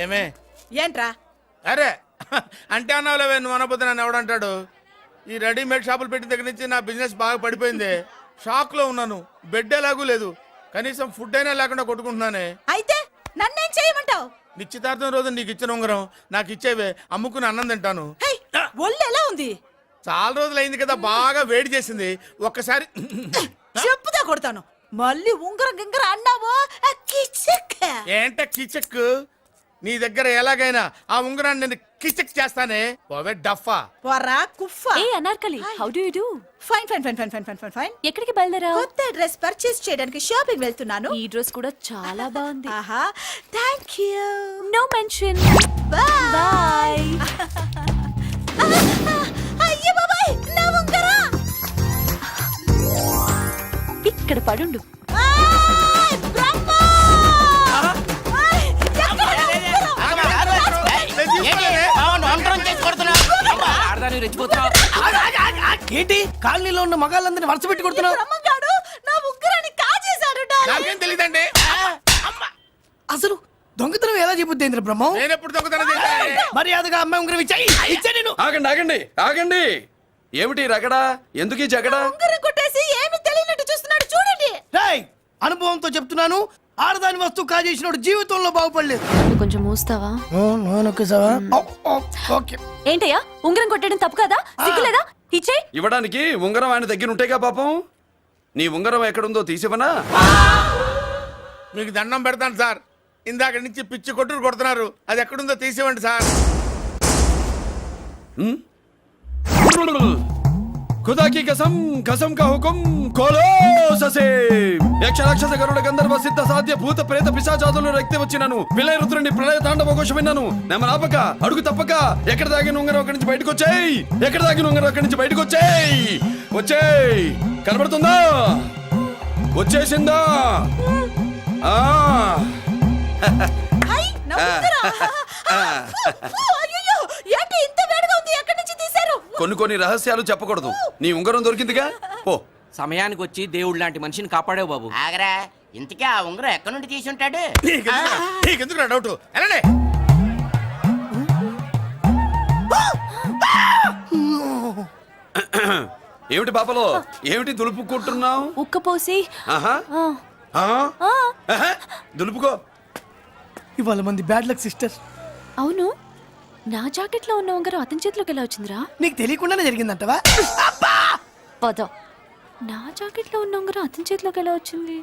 ఏమే ఏంట్రా? అరే అంటే అన్నావులేవే, నువ్వు అనబోతే నన్ను ఎవడంటాడు. ఈ రెడీమేడ్ షాపులు పెట్టిన దగ్గర నుంచి నా బిజినెస్ బాగా పడిపోయింది. షాక్ లో ఉన్నాను. బెడ్ ఎలాగూ లేదు, కనీసం ఫుడ్ అయినా లేకుండా కొట్టుకుంటున్నానే. అయితే నన్నేం చేయమంటావు? నిశ్చితార్థం రోజు నీకు ఇచ్చిన ఉంగరం నాకు ఇచ్చేవే, అమ్ముకుని అన్నం తింటాను. హై, ఒళ్ళు ఎలా ఉంది? చాలా రోజులు అయింది కదా, బాగా వేడి చేసింది. ఒక్కసారి చెప్పుదా కొడతాను. మళ్ళీ ఉంగరం గింగర అన్నావో ఏంట కిచక్. నీ దగ్గర ఎలాగైనా ఆ ఉంగరాన్ని నేను కిచక్ చేస్తానే. పోవే డఫా. పోరా కుఫా. ఏ Anarkali, how do you do? Fine fine fine fine fine fine fine fine. ఎక్కడికి బయలుదేరావు? కొత్త డ్రెస్ పర్చేస్ చేయడానికి షాపింగ్ వెళ్తున్నాను. ఈ డ్రెస్ కూడా చాలా బాగుంది. ఆహా, thank you. No mention. Bye bye. అయ్యో బాబాయ్, నా ఉంగరం ఇక్కడ పడుండు. ఆయ్ బ్రహ్మ. ఏంటి కాలనీలో ఉన్న మగాళ్ళందరినీ వరుస పెట్టి కొడుతున్నావు? బ్రహ్మగాడు నా ఉంగరాన్ని కాజేశాడు. నాకేం తెలియదండి. అసలు దొంగతనం ఎలా చెబుద్ది బ్రహ్మం? నేను ఎప్పుడు దొంగతనం చేశాను? మర్యాదగా అమ్మాయి ఉంగరం ఇచ్చా నేను. ఆగండి ఆగండి ఆగండి. ఏమిటి రగడా? ఎందుకు ఈ జగడా? ఉంగరం కొట్టేసి ఏమి తెలియనట్టు చూస్తున్నాడు, చూడండి. రేయ్, అనుభవంతో చెప్తున్నాను, ఆడదాని వస్తువు కాజేసినోడు జీవితంలో బాగుపడలేదు. కొంచెం మూస్తావా? ఓకే. ఏంటయ్యా, ఉంగరం కొట్టడం తప్పు కదా? సిగ్గులేదా? ఇచ్చేయ్. ఇవ్వడానికి ఉంగరం ఆయన దగ్గర ఉంటేగా పాపం. నీ ఉంగరం ఎక్కడుందో తీసివనా? మీకు దండం పెడతాను సార్, ఇందాక నుంచి పిచ్చి కొట్టుడు కొడుతున్నారు. అది ఎక్కడుందో తీసివ్వండి సార్. खुदा की कसम कसम का हुकुम खोलो ससे యక్ష రాక్షస గరుడ గంధర్వ సిద్ధ సాధ్య భూత ప్రేత పిశాచాదులను రక్తి వచ్చినాను. విలయ రుద్రుని ప్రళయ తాండవ ఘోష విన్నాను. నెమరాపక అడుగు తప్పక ఎక్కడ దాగిన ఉంగరం అక్కడి నుంచి బయటకు వచ్చేయ్. ఎక్కడ దాగిన ఉంగరం అక్కడి నుంచి బయటకు వచ్చేయ్. వచ్చేయ్. కనబడుతుందా? వచ్చేసిందా? హై, నా ఉంగరం. అయ్యో, ఏంటి ఇంత వేడిగా ఉంది? ఎక్కడి నుంచి తీశారు? కొన్ని రహస్యాలు చెప్పకూడదు. నీ ఉంగరం దొరికిందిగా, పో. సమయానికి వచ్చి దేవుడు లాంటి మనిషిని కాపాడావు బాబు. ఆగరా, ఇంతకీ ఆ ఉంగరం ఎక్కడి నుండి తీసి ఉంటాడు? నీకెందుకు డౌట్? ఎలానే ఏమిటి పాపలో, ఏమిటి దులుపుకుంటున్నావు? ఉక్కపోసి. ఆహా. దులుపుకో. ఇవాళ మంది బ్యాడ్ లక్ సిస్టర్. అవును, నా జాకెట్ లో ఉన్న ఉంగరం అతని చేతిలోకి ఎలా వచ్చిందిరా? నీకు తెలియకుండానే జరిగిందంటవా? పద. నా జాకెట్ లో ఉన్న ఉంగరం అతని చేతిలోకి ఎలా వచ్చింది?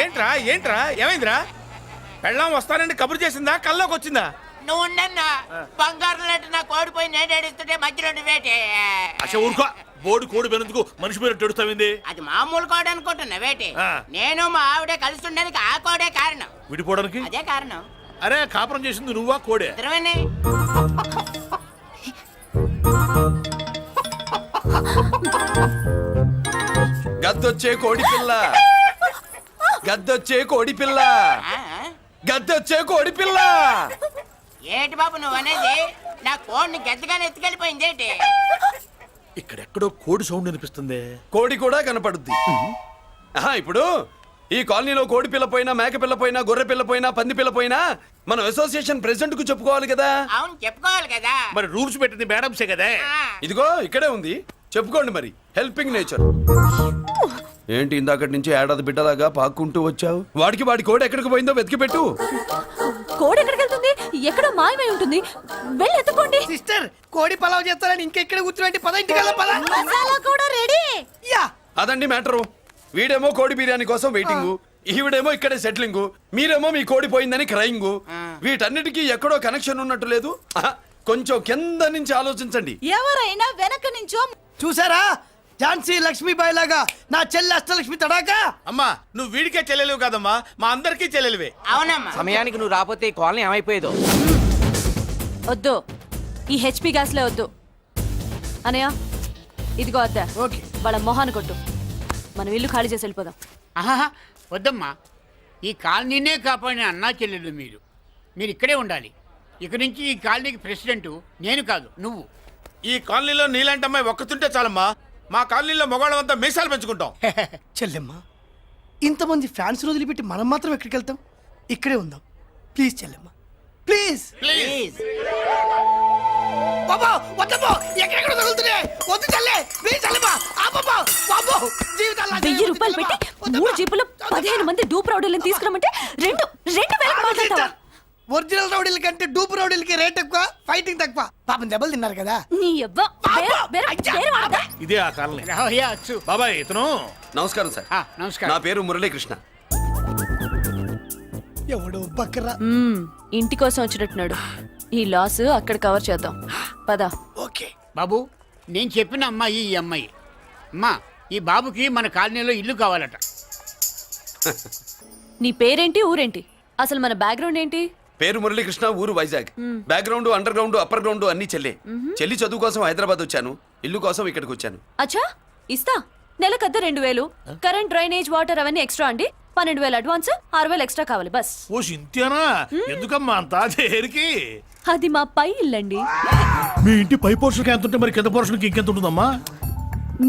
ఏంట్రా ఏంట్రా ఏమైందిరా? పెళ్ళాం వస్తానండి కబురు చేసిందా, కల్లోకి వచ్చిందా? నువ్వు ఉండన్నా, బంగారం లాంటి నా కోడిపోయి నేను ఏడుస్తుంటే మధ్యలో వేటే. అసలు ఊరుకో, బోడి కోడి పెనందుకు మనిషి మీద తెడుస్తావింది. అది మామూలు కోడి అనుకుంటున్నా వేటే. ఆ. నేను మా ఆవిడే కలిసి ఉండడానికి ఆ కోడే కారణం. విడిపోవడానికి అదే కారణం. అరే కాపురం చేసింది నువ్వా కోడే? ఇద్దరమేనే. గద్దొచ్చే కోడి పిల్ల, గద్దొచ్చే కోడి పిల్ల, ఆ? గద్దొచ్చే కోడి పిల్ల. ఏటి బాబు నువ్వు అనేది? నా కోడిని గద్దగానే ఎత్తుకెళ్ళిపోయింది ఏంటి? ఇక్కడెక్కడో కోడి సౌండ్ అనిపిస్తుంది. కోడి కూడా కనపడుద్ది. ఆహా, ఇప్పుడు ఈ కాలనీలో కోడి పిల్ల పోయినా, మేక పిల్ల పోయినా, గొర్రె పిల్ల పోయినా, పంది పిల్ల పోయినా మనం అసోసియేషన్ ప్రెసిడెంట్ కు చెప్పుకోవాలి కదా. అవును, చెప్పుకోవాలి కదా. మరి రూల్స్ పెట్టింది మేడంసే కదా. ఆ. ఇదిగో ఇక్కడే ఉంది, చెప్పుకోండి మరి. Helping nature. ఏంటి ఇందాకటి నుంచి ఏడాది బిడ్డలాగా పాక్కుంటూ వచ్చావు? వాడికి వాడి కోడి ఎక్కడికి పోయిందో వెతికి పెట్టు. కోడి ఎక్కడికి వెళ్తుంది? ఎక్కడో మాయమై ఉంటుంది. వెళ్ళి ఎత్తుకోండి. సిస్టర్, కోడి పలావ్ చేస్తారని ఇంకెక్కడ కూర్చుని 10 ఇంటికల్లా పద. మసాలా కూడా రెడీ. యా, అదండి మ్యాటరు. వీడేమో కోడి బిర్యానీ కోసం వెయిటింగ్, ఈవిడేమో ఇక్కడే సెటిలింగ్, మీరేమో మీ కోడి పోయిందని క్రయింగ్. వీటన్నిటికీ ఎక్కడో కనెక్షన్ ఉన్నట్టు లేదు. ఆహా, కొంచెం కింద నుంచి ఆలోచించండి. ఎవరైనా వెనక నుంచో చూసారా? ఝాన్సీ లక్ష్మీబాయి లాగా నా చెల్లి అష్టలక్ష్మి తడాకా. అమ్మా, నువ్వు వీడికే చెల్లెలివి కాదమ్మా, మా అందరికీ చెల్లెలివే. అవునమ్మా. సమయానికి నువ్వు రాకపోతే ఈ కాలనీ ఏమైపోయేదో. వద్దు, ఈ హెచ్పి గ్యాస్లే వద్దు. అనయ్య, ఇదిగో అద్దా. ఓకే. వాళ్ళ మొహాన్ని కొట్టు. మనం ఇల్లు ఖాళీ చేసి వెళ్ళిపోదాం. ఆహా, వద్దమ్మా. ఈ కాలనీనే కాపాడిన అన్నా చెల్లెలు మీరు ఇక్కడే ఉండాలి. ఇక నుంచి ఈ కాలనీకి ప్రెసిడెంట్ నేను కాదు, నువ్వు. ఈ కాలనీలో నీలాంటి అమ్మాయి ఒక్కతుంటే చాలమ్మా. మా కాలనీలో మగవాళ్ళంతా మీసాలు పెంచుకుంటాం. చెల్లెమ్మ, ఇంతమంది ఫ్యాన్స్ వదిలిపెట్టి మనం మాత్రం ఎక్కడికి వెళ్తాం? ఇక్కడే ఉందాం ప్లీజ్ చెల్లెమ్మ, ప్లీజ్. ప్లీజ్. బాబా వద్దమ్మా, ఎక్కడెక్కడ తగులుతున్నాయి, వద్దు చెల్లె, ప్లీజ్ చెల్లెమ్మ, ఆపమ్మా, బాబో, జీవితాలు 1000 రూపాయలు పెట్టి 3 జీపులు 15 మంది డూప్ రౌడీలను తీసుకురమంటే 2,000 మాట్లాడతావా? ఒరిజినల్ రౌడీల కంటే డూప్ రౌడీలకి రేట్ ఎక్కువ, ఫైటింగ్ తక్కువ. పాపం దెబ్బలు తిన్నారు కదా. నీ యవ్వ వేరే వాడదా? ఇదే ఆ కాలనీ. రావయ్యా అచ్చు. బాబాయ్ ఇతను నమస్కారం సార్. నమస్కారం. నా పేరు మురళీకృష్ణ. ఎవడు బక్కరా. ఇంటి కోసం వచ్చినట్టున్నాడు. ఈ లాస్ అక్కడ కవర్ చేద్దాం పద. ఓకే బాబు, నేను చెప్పిన అమ్మాయి ఈ అమ్మాయి. అమ్మా, ఈ బాబుకి మన కాలనీలో ఇల్లు కావాలట. నీ పేరేంటి, ఊరేంటి, అసలు మన బ్యాక్గ్రౌండ్ ఏంటి? పేరు మురళీకృష్ణ, ఊరు Vizag. Background, under ground, upper ground అన్ని చెల్లి. చెల్లి చదువు కోసం హైదరాబాద్ వచ్చాను, ఇల్లు కోసం ఇక్కడికి వచ్చాను. అచ్చా, ఇస్తా. నెలకద్ద 2000, కరెంట్, డ్రైనేజ్, వాటర్ అవన్నీ ఎక్స్ట్రా అండి. 12,000 అడ్వాన్స్, 6,000 ఎక్స్ట్రా కావాలి బస్. ఓ సింత్యానా, ఎందుకమ్మా అంతా దేనికి? అది మా పై ఇల్లండి. మీ ఇంటి పై పోర్షన్కి ఎంత ఉంటే మరి కింద పోర్షన్కి ఇంకెంత ఉంటుందమ్మా?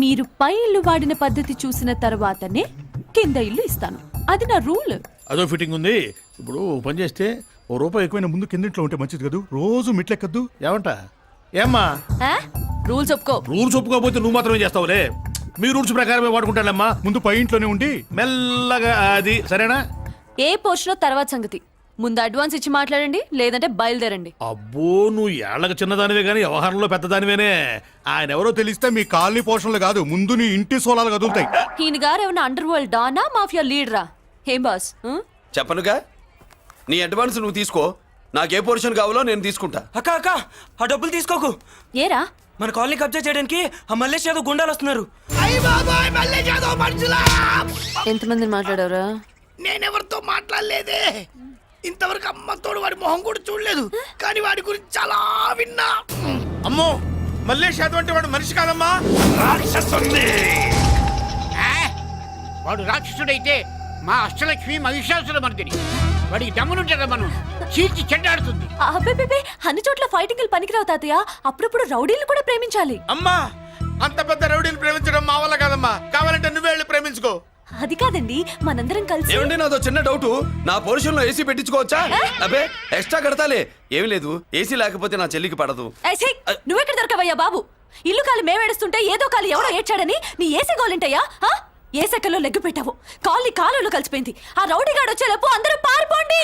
మీరు పై ఇల్లు వాడిన పద్ధతి చూసిన తర్వాతనే కింద ఇల్లు ఇస్తాను. అది నా రూల్. అదో ఫిట్టింగ్ ఉంది. ఇప్పుడు ఓ పని చేస్తే ఓ రూపాయి ఎక్కువైనా ముందు కిందింట్లో ఉంటే మంచిది కదూ, రోజు మిట్లెక్కద్దు. ఏమంటా? ఏమ్మా రూల్స్ ఒప్పుకో. రూల్స్ ఒప్పుకోకపోతే నువ్వు మాత్రమే చేస్తావులే. మీ రూల్స్ ప్రకారమే వాడుకుంటానమ్మా. ముందు పై ఇంట్లోనే ఉండి మెల్లగా అది, సరేనా? ఏ పోర్షన్ తర్వాత సంగతి. ముందు అడ్వాన్స్ ఇచ్చి మాట్లాడండి, లేదంటే బయలుదేరండి. అబ్బో, నువ్వు ఏళ్ళకి చిన్నదానివే కానీ వ్యవహారంలో పెద్దదానివేనే. ఆయన ఎవరో తెలిస్తే మీ కాలనీ పోషణలు కాదు, ముందు నీ ఇంటి సోలాలు కదులుతాయి. ఈయన గారు ఏమన్నా అండర్ వరల్డ్ డానా, మాఫియా లీడరా? ఏం బాస్? చెప్పనుగా, నీ అడ్వాన్స్ నువ్వు తీసుకో, నాకు ఏ పోర్షన్ కావాలో నేను తీసుకుంటా. అక్క అక్క, ఆ డబ్బులు తీసుకోకు. ఏరా? మన కాలనీ కబ్జా చేయడానికి ఆ మల్లేష్ యాదవ్ గుండాలు వస్తున్నారు. అయ్య బాబాయ్, మళ్ళీ చదువు మనుషులా. ఎంతమందిని మాట్లాడారా? నేనెవరితో మాట్లాడలేదే. ఇంతవరకు అమ్మతోడు వాడి మొహం కూడా చూడలేదు, కానీ వాడి గురించి చాలా విన్నా. అమ్మో, మల్లేష్ యాదవ్ అంటే వాడు మనిషి కాదమ్మా, రాక్షసుని. వాడు రాక్షసుడైతే మా అష్టలక్ష్మి మహిషాసుల మర్దిని. వాడికి దమ్మునుంటారా మనం చీల్చి చెడ్డాడుతుంది. అబ్బే, అన్ని చోట్ల ఫైటింగ్ పనికిరావు తాతయ్య. అప్పుడప్పుడు రౌడీలు కూడా ప్రేమించాలి. అమ్మా అంత పెద్ద రౌడీని ప్రేమించడం మా వల్ల కాదమ్మా. కావాలంటే నువ్వే వెళ్ళి ప్రేమించుకో. అది కాదండి, మనందరం కలిసి. ఏమండి, నాదో చిన్న డౌట్. నా పోర్షన్ లో ఏసీ పెట్టించుకోవచ్చా? అబ్బే, ఎక్స్ట్రా కడతాలే. ఏమి లేదు, ఏసీ లేకపోతే నా చెల్లికి పడదు. నువ్వెక్కడ దొరకవయ్యా బాబు? ఇల్లు కాలి మేమేడుస్తుంటే ఏదో కాలి ఎవరో ఏడ్చాడని నీ ఏసీ గోలింటయ్యా? ఏ సెకల్లో లెగ్గు పెట్టావు, కాలి కాలులో కలిసిపోయింది. ఆ రౌడీ గాడు వచ్చేలోపు అందరూ పారిపోండి.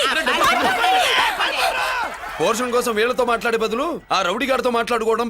పోర్షన్ కోసం వీళ్ళతో మాట్లాడే బదులు ఆ రౌడీ గారితో మాట్లాడుకోవడం